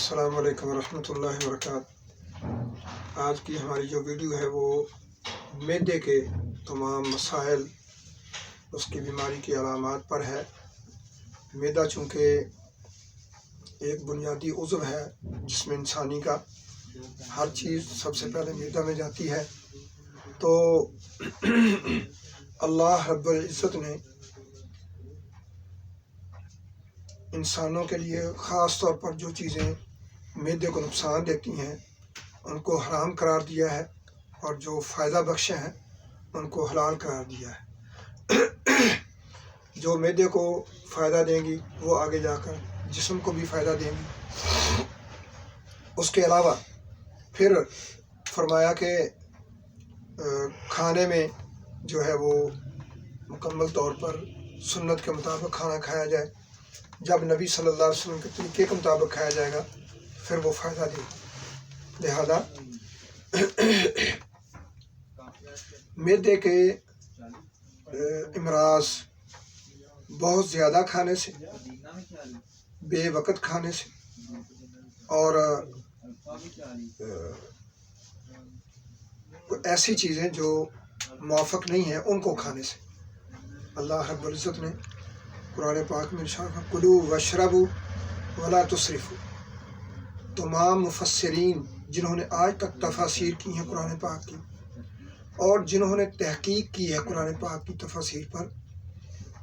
السلام علیکم ورحمۃ اللہ وبرکاتہ۔ آج کی ہماری جو ویڈیو ہے وہ معدے کے تمام مسائل، اس کی بیماری کی علامات پر ہے۔ معدہ چونکہ ایک بنیادی عضو ہے جسم انسانی کا، ہر چیز سب سے پہلے معدہ میں جاتی ہے۔ تو اللہ رب العزت نے انسانوں کے لیے خاص طور پر جو چیزیں معدے کو نقصان دیتی ہیں ان کو حرام قرار دیا ہے، اور جو فائدہ بخش ہیں ان کو حلال قرار دیا ہے۔ جو معدے کو فائدہ دیں گی وہ آگے جا کر جسم کو بھی فائدہ دیں گی۔ اس کے علاوہ پھر فرمایا کہ کھانے میں جو ہے وہ مکمل طور پر سنت کے مطابق کھانا کھایا جائے۔ جب نبی صلی اللہ علیہ وسلم کے طریقے کے مطابق کھایا جائے گا پھر وہ فائدہ دے گا۔ لہذا معدے کے امراض بہت زیادہ کھانے سے، بے وقت کھانے سے، اور ایسی چیزیں جو موافق نہیں ہیں ان کو کھانے سے۔ اللہ رب العزت نے قرآن پاک میں ارشاد فرمایا کلوا واشربوا ولا تسرفوا۔ تمام مفسرین جنہوں نے آج تک تفاسیر کی ہیں قرآن پاک کی، اور جنہوں نے تحقیق کی ہے قرآن پاک کی تفاسیر پر،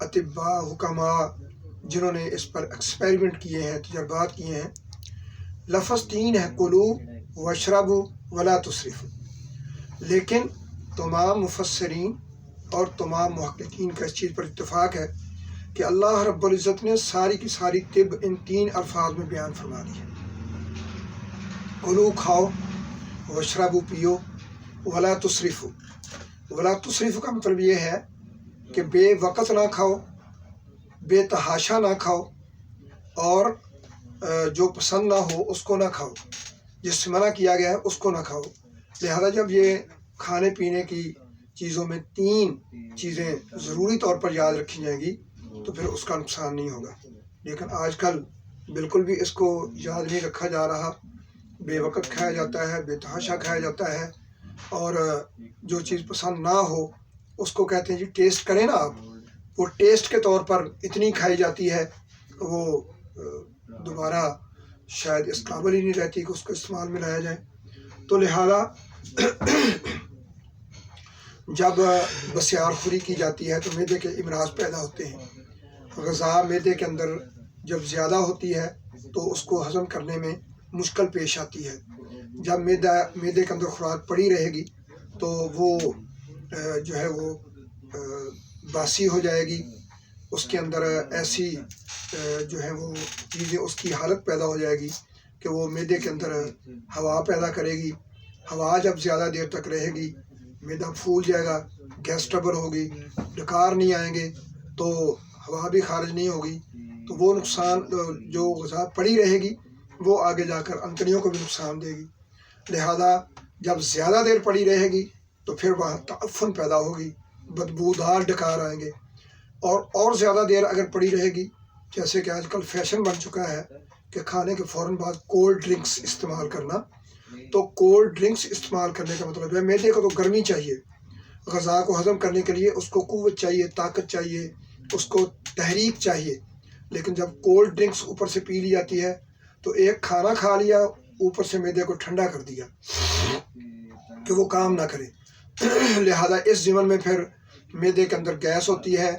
اطباء، حکماء جنہوں نے اس پر ایکسپیریمنٹ کیے ہیں، تجربات کیے ہیں، لفظ تین ہے کلوا واشربوا ولا تسرفوا، لیکن تمام مفسرین اور تمام محققین کا اس چیز پر اتفاق ہے کہ اللہ رب العزت نے ساری کی ساری طب ان تین الفاظ میں بیان فرما دی ہے۔ کلو کھاؤ، واشربوا پیو، ولا تسرفوا۔ ولا تسرفوا کا مطلب یہ ہے کہ بے وقت نہ کھاؤ، بے تحاشا نہ کھاؤ، اور جو پسند نہ ہو اس کو نہ کھاؤ، جس سے منع کیا گیا ہے اس کو نہ کھاؤ۔ لہذا جب یہ کھانے پینے کی چیزوں میں تین چیزیں ضروری طور پر یاد رکھی جائیں گی تو پھر اس کا نقصان نہیں ہوگا۔ لیکن آج کل بالکل بھی اس کو یاد نہیں رکھا جا رہا، بے وقت کھایا جاتا ہے، بے تحاشا کھایا جاتا ہے، اور جو چیز پسند نہ ہو اس کو کہتے ہیں جی ٹیسٹ کریں نا آپ، وہ ٹیسٹ کے طور پر اتنی کھائی جاتی ہے وہ دوبارہ شاید اس قابل ہی نہیں رہتی کہ اس کو استعمال میں لایا جائے۔ تو لہذا جب بسیار خوری کی جاتی ہے تو معدے کے امراض پیدا ہوتے ہیں۔ غذا معدے کے اندر جب زیادہ ہوتی ہے تو اس کو ہضم کرنے میں مشکل پیش آتی ہے۔ جب معدے کے اندر خوراک پڑی رہے گی تو وہ جو ہے وہ باسی ہو جائے گی، اس کے اندر ایسی جو ہے وہ چیزیں، اس کی حالت پیدا ہو جائے گی کہ وہ معدے کے اندر ہوا پیدا کرے گی۔ ہوا جب زیادہ دیر تک رہے گی معدہ پھول جائے گا، گیس ٹربل ہوگی، ڈکار نہیں آئیں گے تو ہوا بھی خارج نہیں ہوگی، تو وہ نقصان جو غذا پڑی رہے گی وہ آگے جا کر انتڑیوں کو بھی نقصان دے گی۔ لہذا جب زیادہ دیر پڑی رہے گی تو پھر وہاں تعفن پیدا ہوگی، بدبودار ڈکار آئیں گے، اور زیادہ دیر اگر پڑی رہے گی، جیسے کہ آج کل فیشن بن چکا ہے کہ کھانے کے فوراً بعد کولڈ ڈرنکس استعمال کرنا، تو کولڈ ڈرنکس استعمال کرنے کا مطلب ہے معدے کو تو گرمی چاہیے، غذا کو ہضم کرنے کے لیے اس کو قوت چاہیے، طاقت چاہیے، اس کو تحریک چاہیے، لیکن جب کولڈ ڈرنکس اوپر سے پی لی جاتی ہے تو ایک کھانا کھا لیا، اوپر سے معدے کو ٹھنڈا کر دیا کہ وہ کام نہ کرے۔ لہذا اس ضمن میں پھر معدے کے اندر گیس ہوتی ہے،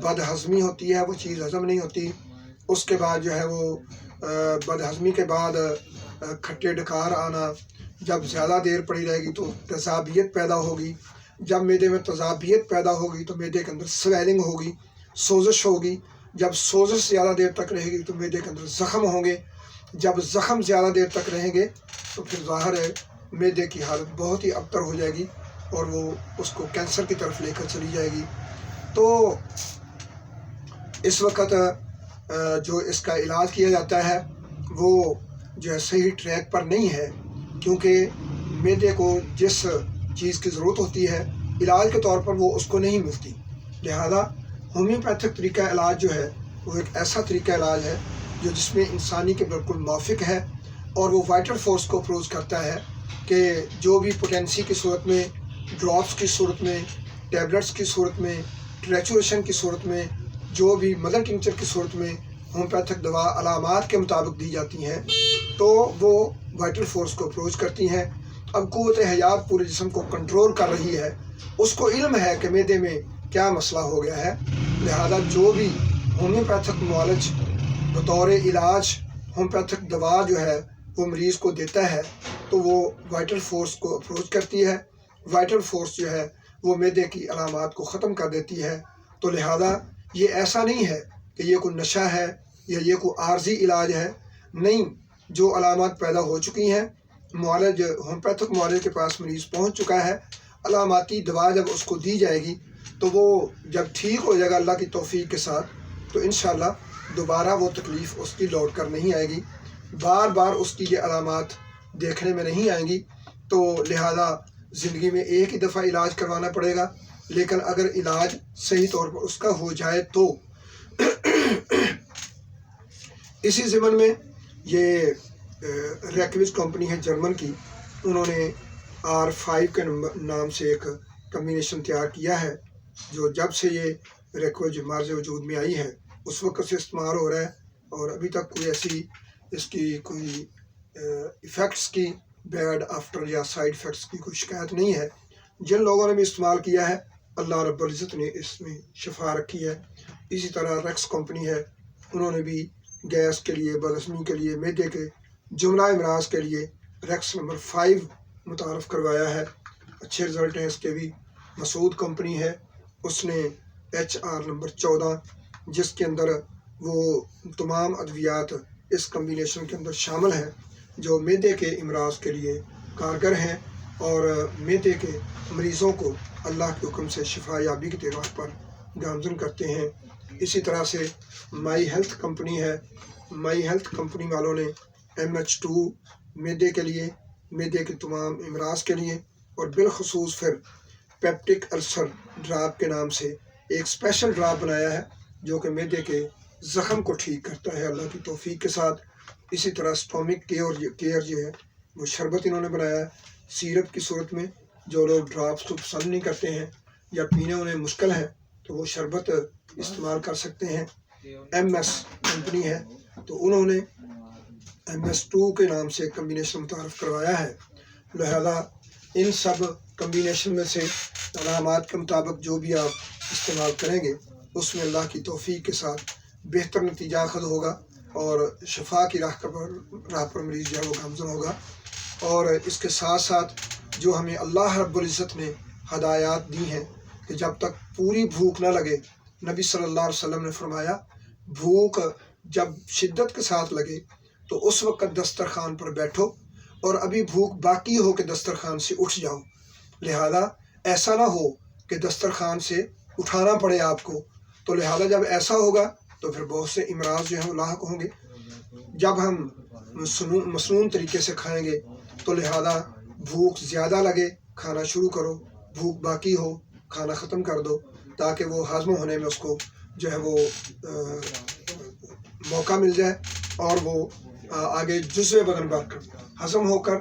بد ہضمی ہوتی ہے، وہ چیز ہضم نہیں ہوتی۔ اس کے بعد جو ہے وہ بد ہضمی کے بعد کھٹے ڈکار آنا، جب زیادہ دیر پڑی رہے گی تو تذابیت پیدا ہوگی، جب معدے میں تذابیت پیدا ہوگی تو معدے کے اندر سویلنگ ہوگی، سوزش ہوگی، جب سوزش زیادہ دیر تک رہے گی تو معدے کے اندر زخم ہوں گے، جب زخم زیادہ دیر تک رہیں گے تو پھر ظاہر ہے معدے کی حالت بہت ہی ابتر ہو جائے گی اور وہ اس کو کینسر کی طرف لے کر چلی جائے گی۔ تو اس وقت جو اس کا علاج کیا جاتا ہے وہ جو ہے صحیح ٹریک پر نہیں ہے، کیونکہ معدے کو جس چیز کی ضرورت ہوتی ہے علاج کے طور پر وہ اس کو نہیں ملتی۔ لہذا ہومیوپیتھک طریقہ علاج جو ہے وہ ایک ایسا طریقہ علاج ہے جو جس میں انسانی کے بالکل موافق ہے، اور وہ وائٹل فورس کو اپروچ کرتا ہے کہ جو بھی پوٹینسی کی صورت میں، ڈراپس کی صورت میں، ٹیبلٹس کی صورت میں، ٹریچوریشن کی صورت میں، جو بھی مدر ٹنکچر کی صورت میں ہومیوپیتھک دوا علامات کے مطابق دی جاتی ہیں تو وہ وائٹل فورس کو اپروچ کرتی ہیں۔ اب قوت حیات پورے جسم کو کنٹرول کر رہی ہے، اس کو علم ہے کہ معدے میں کیا مسئلہ ہو گیا ہے، لہذا جو بھی ہومیوپیتھک معالج بطور علاج ہومیوپیتھک دوا جو ہے وہ مریض کو دیتا ہے تو وہ وائٹل فورس کو اپروچ کرتی ہے۔ وائٹل فورس جو ہے وہ معدے کی علامات کو ختم کر دیتی ہے۔ تو لہذا یہ ایسا نہیں ہے کہ یہ کوئی نشہ ہے یا یہ کوئی عارضی علاج ہے، نہیں، جو علامات پیدا ہو چکی ہیں، معالج ہومیوپیتھک معالج کے پاس مریض پہنچ چکا ہے، علاماتی دوا جب اس کو دی جائے گی تو وہ جب ٹھیک ہو جائے گا اللہ کی توفیق کے ساتھ تو انشاءاللہ دوبارہ وہ تکلیف اس کی لوٹ کر نہیں آئے گی، بار بار اس کی یہ علامات دیکھنے میں نہیں آئیں گی۔ تو لہذا زندگی میں ایک ہی دفعہ علاج کروانا پڑے گا، لیکن اگر علاج صحیح طور پر اس کا ہو جائے تو اسی ضمن میں یہ ریکویز کمپنی ہے جرمن کی، انہوں نے R5 کے نام سے ایک کمبینیشن تیار کیا ہے جو جب سے یہ ریکویز مارز وجود میں آئی ہے اس وقت سے استعمال ہو رہا ہے، اور ابھی تک کوئی ایسی اس کی کوئی ایفیکٹس کی بیڈ آفٹر یا سائیڈ ایفیکٹس کی کوئی شکایت نہیں ہے۔ جن لوگوں نے بھی استعمال کیا ہے اللہ رب العزت نے اس میں شفا رکھی ہے۔ اسی طرح ریکس کمپنی ہے، انہوں نے بھی گیس کے لیے، بلغمی کے لیے، معدے کے جملہ امراض کے لیے ریکس نمبر 5 متعارف کروایا ہے، اچھے رزلٹ ہیں اس کے بھی۔ مسعود کمپنی ہے، اس نے HR نمبر 14 جس کے اندر وہ تمام ادویات اس کمبینیشن کے اندر شامل ہیں جو معدے کے امراض کے لیے کارگر ہیں اور معدے کے مریضوں کو اللہ کے حکم سے شفا یابی کے تیراک پر گامزن کرتے ہیں۔ اسی طرح سے مائی ہیلتھ کمپنی ہے، مائی ہیلتھ کمپنی والوں نے MH2 معدے کے لیے، معدے کے تمام امراض کے لیے، اور بالخصوص پھر پیپٹک السر ڈراپ کے نام سے ایک اسپیشل ڈراپ بنایا ہے جو کہ معدے کے زخم کو ٹھیک کرتا ہے اللہ کی توفیق کے ساتھ۔ اسی طرح سٹومک کیئر جو ہے وہ شربت انہوں نے بنایا ہے سیرپ کی صورت میں، جو لوگ ڈراپس کو پسند نہیں کرتے ہیں یا پینے انہیں مشکل ہے تو وہ شربت استعمال کر سکتے ہیں۔ MS کمپنی ہے، تو انہوں نے MS2 کے نام سے کمبینیشن متعارف کروایا ہے، لہذا ان سب کمبینیشن میں سے علامات کے مطابق جو بھی آپ استعمال کریں گے اس میں اللہ کی توفیق کے ساتھ بہتر نتیجہ اخذ ہوگا اور شفا کی راہ پر مریض جو ہے وہ گامزن ہوگا۔ اور اس کے ساتھ ساتھ جو ہمیں اللہ رب العزت نے ہدایات دی ہیں کہ جب تک پوری بھوک نہ لگے، نبی صلی اللہ علیہ وسلم نے فرمایا بھوک جب شدت کے ساتھ لگے تو اس وقت دسترخوان پر بیٹھو، اور ابھی بھوک باقی ہو کہ دسترخوان سے اٹھ جاؤ، لہذا ایسا نہ ہو کہ دسترخوان سے اٹھانا پڑے آپ کو۔ تو لہذا جب ایسا ہوگا تو پھر بہت سے امراض جو ہیں وہ لاحق ہوں گے۔ جب ہم مسنون طریقے سے کھائیں گے تو لہذا بھوک زیادہ لگے کھانا شروع کرو، بھوک باقی ہو کھانا ختم کر دو، تاکہ وہ ہضم ہونے میں اس کو جو ہے وہ موقع مل جائے اور وہ آگے جزو بدن بن کر ہضم ہو کر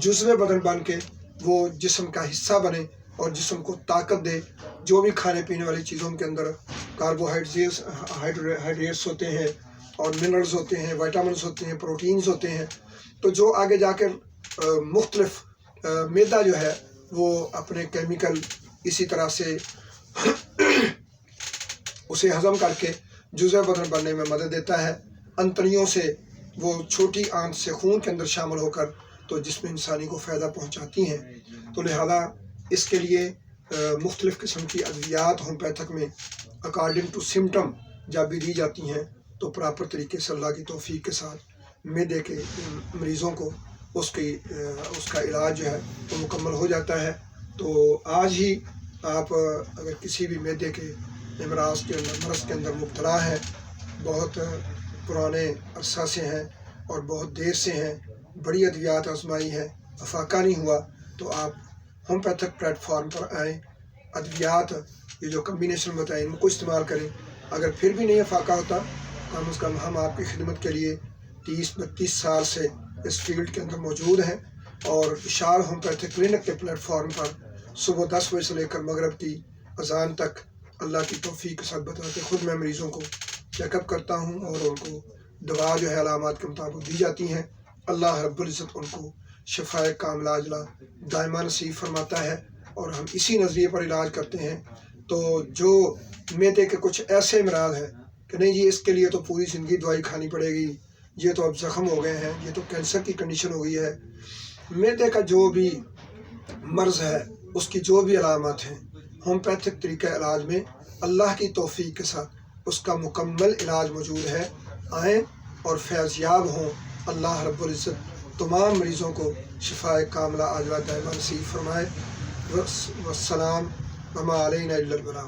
جزو بدن بن کے وہ جسم کا حصہ بنے اور جسم کو طاقت دے۔ جو بھی کھانے پینے والی چیزوں کے اندر کاربوہائیڈریٹس ہوتے ہیں اور منرلز ہوتے ہیں، وائٹامنس ہوتے ہیں، پروٹینز ہوتے ہیں، تو جو آگے جا کے مختلف معدہ جو ہے وہ اپنے کیمیکل اسی طرح سے اسے ہضم کر کے جزو بدن بننے میں مدد دیتا ہے۔ انتڑیوں سے وہ چھوٹی آنت سے خون کے اندر شامل ہو کر تو جسم انسانی کو فائدہ پہنچاتی ہیں۔ تو لہذا اس کے لیے مختلف قسم کی ادویات ہومیوپیتھک میں اکارڈنگ ٹو سمٹم جب بھی دی جاتی ہیں تو پراپر طریقے سے اللہ کی توفیق کے ساتھ معدے کے مریضوں کو اس کا علاج جو ہے وہ مکمل ہو جاتا ہے۔ تو آج ہی آپ اگر کسی بھی معدے کے مرض کے اندر مبتلا ہیں، بہت پرانے عرصہ سے ہیں اور بہت دیر سے ہیں، بڑی ادویات آزمائی ہے، افاقہ نہیں ہوا، تو آپ ہومیوپیتھک پلیٹ فارم پر آئیں، ادویات یہ جو کمبینیشن بتائیں ان کو استعمال کریں۔ اگر پھر بھی نہیں افاقہ ہوتا کم از کم ہم آپ کی خدمت کے لیے 30-32 سال سے اس فیلڈ کے اندر موجود ہیں، اور اشار ہومیوپیتھک کلینک کے پلیٹ فارم پر صبح 10 بجے سے لے کر مغرب کی اذان تک اللہ کی توفیق کے ساتھ بتاتے خود میں مریضوں کو چیک اپ کرتا ہوں، اور ان کو دوا جو ہے علامات کے مطابق دی جاتی ہیں۔ اللہ رب العزت ان کو شفائے کاملہ عاجلہ دائمہ نصیب فرماتا ہے، اور ہم اسی نظریے پر علاج کرتے ہیں۔ تو جو معدے کے کچھ ایسے امراض ہیں کہ نہیں جی اس کے لیے تو پوری زندگی دوائی کھانی پڑے گی، یہ تو اب زخم ہو گئے ہیں، یہ تو کینسر کی کنڈیشن ہو گئی ہے، معدے کا جو بھی مرض ہے اس کی جو بھی علامات ہیں، ہومیوپیتھک طریقہ علاج میں اللہ کی توفیق کے ساتھ اس کا مکمل علاج موجود ہے۔ آئیں اور فیض یاب ہوں۔ اللہ رب العزت تمام مریضوں کو شفائے کاملہ عاجلہ دائمہ نصیب فرمائے۔ والسلام وما علینا الا البلاغ۔